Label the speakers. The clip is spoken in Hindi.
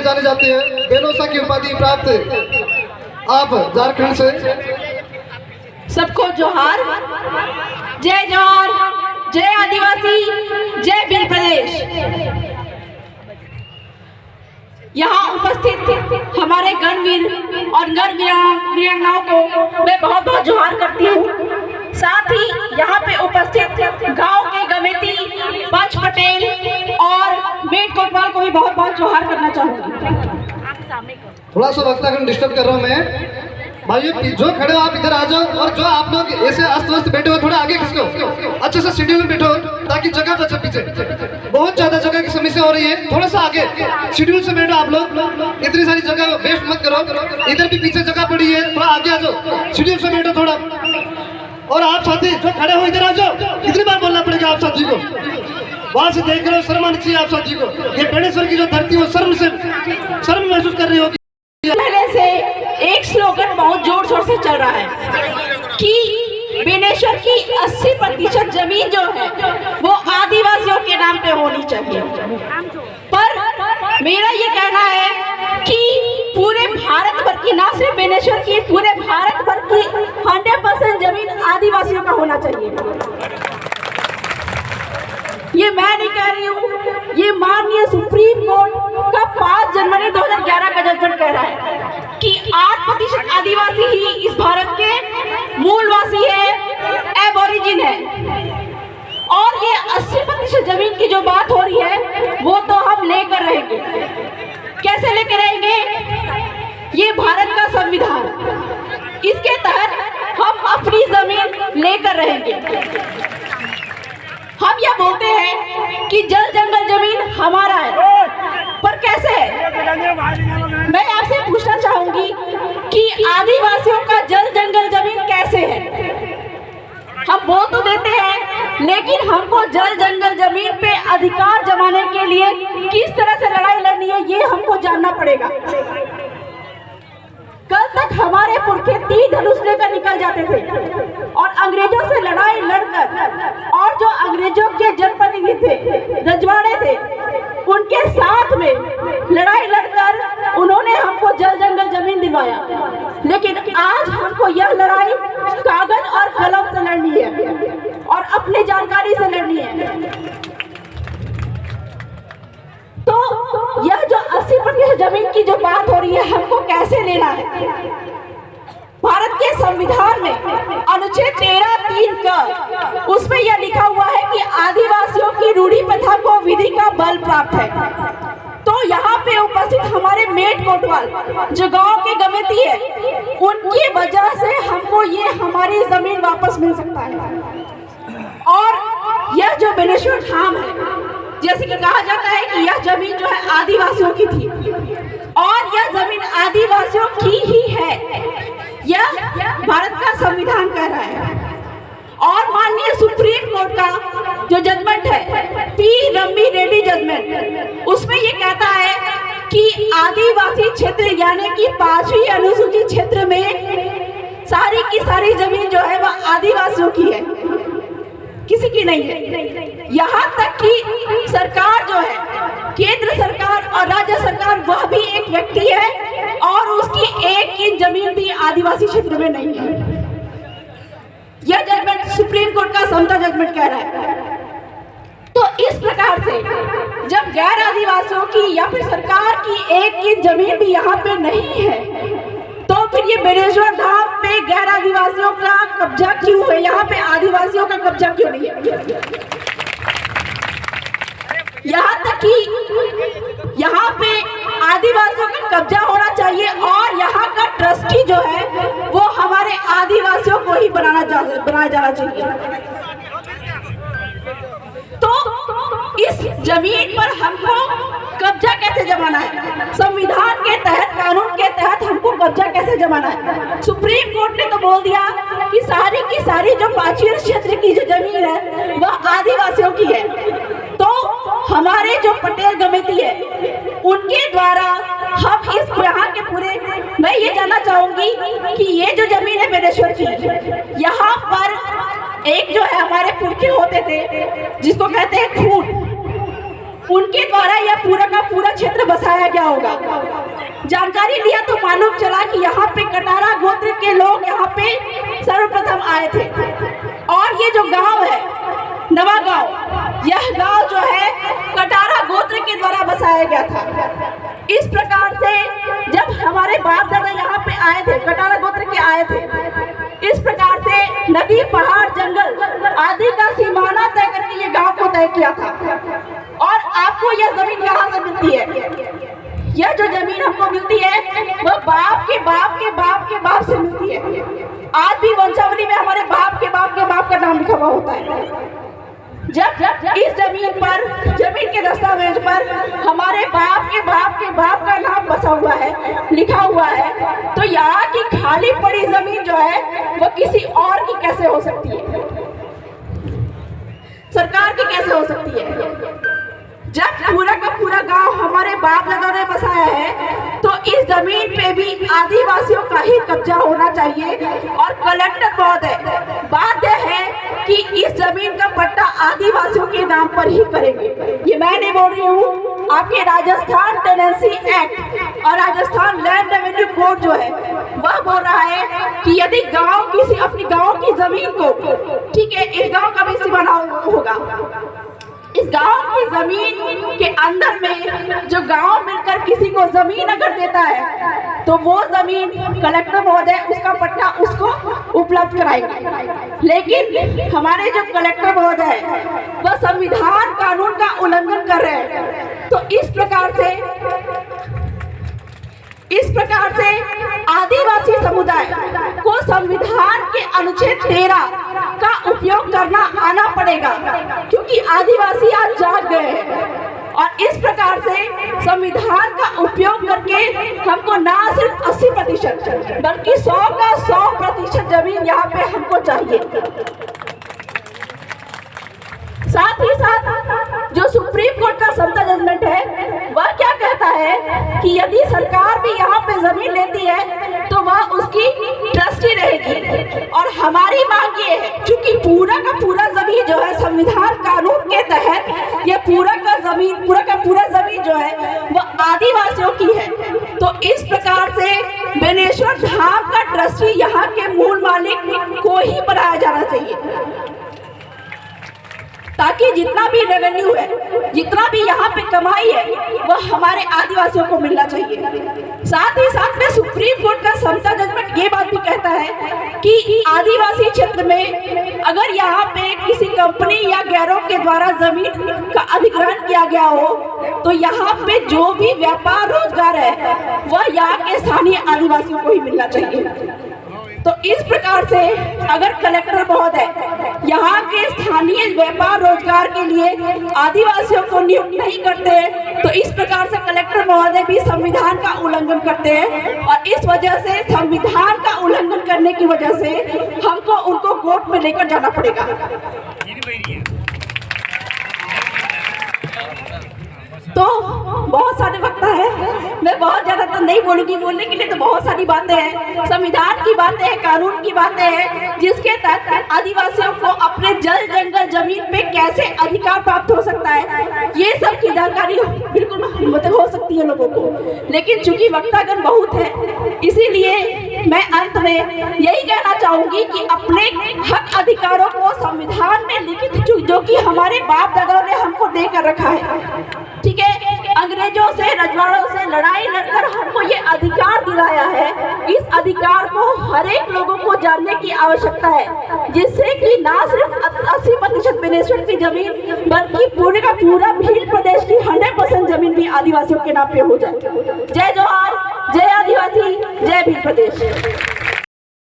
Speaker 1: जाने जाते हैं। बेनोसा की उपाधि प्राप्त आप झारखंड से।
Speaker 2: सबको जोहार। जय जोहार, जय आदिवासी, जय भील प्रदेश। यहाँ उपस्थित हमारे गणवीर और वीरांगनाओं को मैं बहुत बहुत जोहार करती हूँ। साथ ही यहाँ पे उपस्थित गांव के गमेती पंच पटेल और मेट कोतवाल को भी बहुत बहुत जोहार करना चाहूँगी।
Speaker 1: थोड़ा सा वक्तागण डिस्टर्ब कर रहा हूँ मैं। भाइयों जो खड़े हो आप इधर आ जाओ, और जो आप लोग ऐसे अस्त व्यस्त बैठे हो थोड़ा आगे खिसको, अच्छे से शेड्यूल में बैठो ताकि जगह बचे। पीछे बहुत ज्यादा जगह की समस्या हो रही है, थोड़ा सा आगे शेड्यूल से बैठो आप लोग। इतनी सारी जगह वेस्ट मत करो। इधर भी पीछे जगह पड़ी है, थोड़ा आगे आ जाओ, शेड्यूल से बैठो थोड़ा। और आप साथी जो खड़े हो इधर आ जाओ। कितनी बार बोलना पड़ेगा आप साथी को? वहां से देख रहे हो, शर्म आनी चाहिए आप साथी को। ये बेणेश्वर की जो धरती वो शर्म महसूस कर रही होगी।
Speaker 2: पहले से एक स्लोगन बहुत जोर शोर से चल रहा है कि बेणेश्वर की 80% जमीन जो है वो आदिवासियों के नाम पे होनी चाहिए। पर मेरा ये कहना है कि पूरे भारत भर की, ना सिर्फ बेणेश्वर की, पूरे भारत भर की 100% जमीन आदिवासियों का होना चाहिए। ये मैं नहीं कह रही हूँ, ये माननीय सुप्रीम कोर्ट का 5 जनवरी 2011 का जजमेंट कह रहा है कि 8% आदिवासी ही इस भारत के मूलवासी है, एबोरिजिन है। और ये 80% जमीन की जो बात हो रही है वो तो हम लेकर रहेंगे। कैसे लेकर रहेंगे? ये भारत का संविधान, इसके तहत हम अपनी जमीन लेकर रहेंगे। हम यह बोलते हैं कि जल जंगल जमीन हमारा है, पर कैसे है? मैं आपसे पूछना चाहूंगी कि आदिवासियों का जल जंगल जमीन कैसे है? हम बोल तो देते हैं, लेकिन हमको जल जंगल जमीन पे अधिकार जमाने के लिए किस तरह से लड़ाई लड़नी है ये हमको जानना पड़ेगा। कल तक हमारे पुरखे तीर धनुष लेकर निकल जाते थे और अंग्रेजों से लड़ाई लड़कर, और जो अंग्रेजों के जनप्रतिनिधि थे, रजवाड़े थे, उनके साथ में लड़ाई लड़कर उन्होंने हमको जल जंगल जमीन दिलवाया। लेकिन आज हमको यह लड़ाई कागज और कलम से लड़नी है और अपनी जानकारी से लड़नी है। तो यह जो 80% जमीन की जो बात हो रही है, हमको कैसे लेना है? भारत के संविधान में अनुच्छेद 13(3) का उसमें यह लिखा हुआ है कि आदिवासियों की रूढ़ी प्रथा को विधि का बल प्राप्त है। तो यहाँ पे उपस्थित हमारे मेट कोतवाल जो गांव के गमेती है, उनकी वजह से हमको ये हमारी जमीन वापस मिल सकता है। और यह जो बेणेश्वर धाम है, जैसे कि कहा जाता है कि यह जमीन जो है आदिवासियों की थी और यह जमीन आदिवासियों की ही है, यह भारत का संविधान कह रहा है। और माननीय सुप्रीम कोर्ट का जो जजमेंट है, पी रम्मी रेड्डी जजमेंट, उसमें ये कहता है कि आदिवासी क्षेत्र यानी कि 5वीं अनुसूची क्षेत्र में सारी की सारी जमीन जो है वह आदिवासियों की है, किसी की नहीं है। यहाँ तक कि सरकार जो है, केंद्र सरकार और राज्य सरकार, वह भी एक व्यक्ति है और उसकी एक इंच जमीन भी आदिवासी क्षेत्र में नहीं है। यह जजमेंट सुप्रीम कोर्ट का समता जजमेंट कह रहा है। तो इस प्रकार से जब गैर आदिवासियों की या फिर सरकार की एक इंच जमीन भी यहाँ पे नहीं है, तो फिर ये बेणेश्वर धाम पे गैर आदिवासियों का कब्जा क्यों है? यहाँ पे आदिवासियों का कब्जा क्यों नहीं है? यहाँ तक कि यहाँ पे आदिवासियों का कब्जा होना चाहिए और यहाँ का ट्रस्टी जो है वो हमारे आदिवासियों को ही बनाया जाना चाहिए। तो इस जमीन पर हमको कब्जा कैसे जमाना है? संविधान के तहत, कानून के तहत हमको कब्जा कैसे जमाना है? सुप्रीम कोर्ट ने तो बोल दिया कि सारी की सारी जो 5वीं क्षेत्र की जो जमीन है वह आदिवासियों की है। तो हमारे जो पटेल गमेती है उनके द्वारा हम इस यहाँ के पूरे, मैं ये जानना चाहूंगी कि ये जो जमीन है बेणेश्वर की, यहाँ पर एक जो है हमारे पुरखे होते थे जिसको कहते हैं खून, उनके द्वारा यह पूरा का पूरा क्षेत्र बसाया गया होगा। जानकारी लिया तो मालूम चला कि यहाँ पे कटारा गोत्र के लोग यहाँ पे सर्वप्रथम आए थे और ये जो गांव है नवा गांव, यह गांव जो है कटारा गोत्र के द्वारा बसाया गया था। इस प्रकार से जब हमारे बाप दादा यहाँ पे आए थे, कटारा गोत्र के आए थे, इस प्रकार से नदी पहाड़ जंगल आदि का सीमाना तय करके ये गांव को तय किया था। और आपको यह जमीन कहाँ से मिलती है? यह जो जमीन हमको मिलती है वो बाप के बाप के बाप के बाप से मिलती है। आज भी वंशावली में हमारे बाप के बाप के बाप का नाम लिखा हुआ होता है। जब इस जमीन के दस्तावेज पर हमारे बाप के बाप का नाम बसा हुआ है, लिखा हुआ है, तो यहाँ की खाली पड़ी जमीन जो है वो किसी और की कैसे हो सकती है? सरकार की कैसे हो सकती है? जब पूरा का पूरा गांव हमारे बाप दादा ने बसाया है तो इस जमीन पे भी आदिवासियों का ही कब्जा होना चाहिए। और कलेक्टर महोदय बाध्य है कि इस जमीन का पट्टा आदिवासियों के नाम पर ही करेंगे। ये मैं नहीं बोल रही हूँ, आपके राजस्थान टेनेंसी एक्ट और राजस्थान लैंड रेवेन्यू कोड जो है वह बोल रहा है कि यदि गांव किसी अपनी गांव की जमीन को, ठीक है, इस गांव का भी सीमाना होगा, इस गांव की जमीन के अंदर में जो गांव मिलकर किसी को जमीन अगर देता है तो वो जमीन कलेक्टर महोदय उसका पट्टा उसको उपलब्ध कराएंगे। लेकिन हमारे जो कलेक्टर महोदय है वह संविधान कानून का उल्लंघन कर रहे हैं। तो इस प्रकार से आदिवासी समुदाय को संविधान के अनुच्छेद 13 का उपयोग करना आना पड़ेगा, क्योंकि आदिवासी आज जाग गए हैं। और इस प्रकार से संविधान का उपयोग करके हमको ना सिर्फ 80% बल्कि 100 का 100% जमीन यहाँ पे हमको चाहिए। साथ ही साथ जो सुप्रीम कोर्ट का समता जजमेंट है वह क्या कहता है कि यदि सरकार भी यहाँ पे जमीन लेती है तो वह उसकी ट्रस्टी रहेगी। और हमारी मांग ये है, क्योंकि पूरा का पूरा जमीन जो है संविधान कानून के तहत ये पूरा का पूरा जमीन जो है वह आदिवासियों की है, तो इस प्रकार से बेनेश्वर धाम का ट्रस्टी यहाँ के मूल मालिक को ही बनाया जाना चाहिए, ताकि जितना भी रेवेन्यू है, जितना भी यहाँ पे कमाई है वह हमारे आदिवासियों को मिलना चाहिए। साथ ही साथ में सुप्रीम कोर्ट का समता जजमेंट ये बात भी कहता है कि आदिवासी क्षेत्र में अगर यहाँ पे किसी कंपनी या गैरों के द्वारा जमीन का अधिग्रहण किया गया हो तो यहाँ पे जो भी व्यापार रोजगार है वह यहाँ के स्थानीय आदिवासियों को ही मिलना चाहिए। तो इस प्रकार से अगर कलेक्टर महोदय यहाँ के स्थानीय व्यापार रोजगार के लिए आदिवासियों को नियुक्त नहीं करते हैं तो इस प्रकार से कलेक्टर महोदय भी संविधान का उल्लंघन करते हैं। और इस वजह से संविधान का उल्लंघन करने की वजह से हमको उनको कोर्ट में लेकर जाना पड़ेगा। तो बहुत सारे वक्ता है, मैं बहुत ज़्यादा तो नहीं बोलूँगी, बोलने के लिए तो बहुत सारी बातें हैं, संविधान की बातें हैं, कानून की बातें हैं, जिसके तहत आदिवासियों को अपने जल जंगल जमीन पे कैसे अधिकार प्राप्त हो सकता है, ये सब की जानकारी बिल्कुल मतलब हो सकती है लोगों को। लेकिन चूंकि वक्तागण बहुत है इसीलिए मैं अंत में यही कहना चाहूँगी कि अपने हक अधिकारों को संविधान में लिखित जो कि हमारे बाप दादाओं ने हमको देकर रखा है, ठीक है, अंग्रेजों से रजवाड़ों से लड़ाई लड़कर हमको ये अधिकार दिलाया है, इस अधिकार को हर एक लोगों को जानने की आवश्यकता है, जिससे कि ना सिर्फ 80% बेनेश्वर की जमीन बल्कि पूरे का पूरा भील प्रदेश की 100% जमीन भी आदिवासियों के नाम पे हो जाए। जय जोहार, जय आदिवासी, जय भील प्रदेश।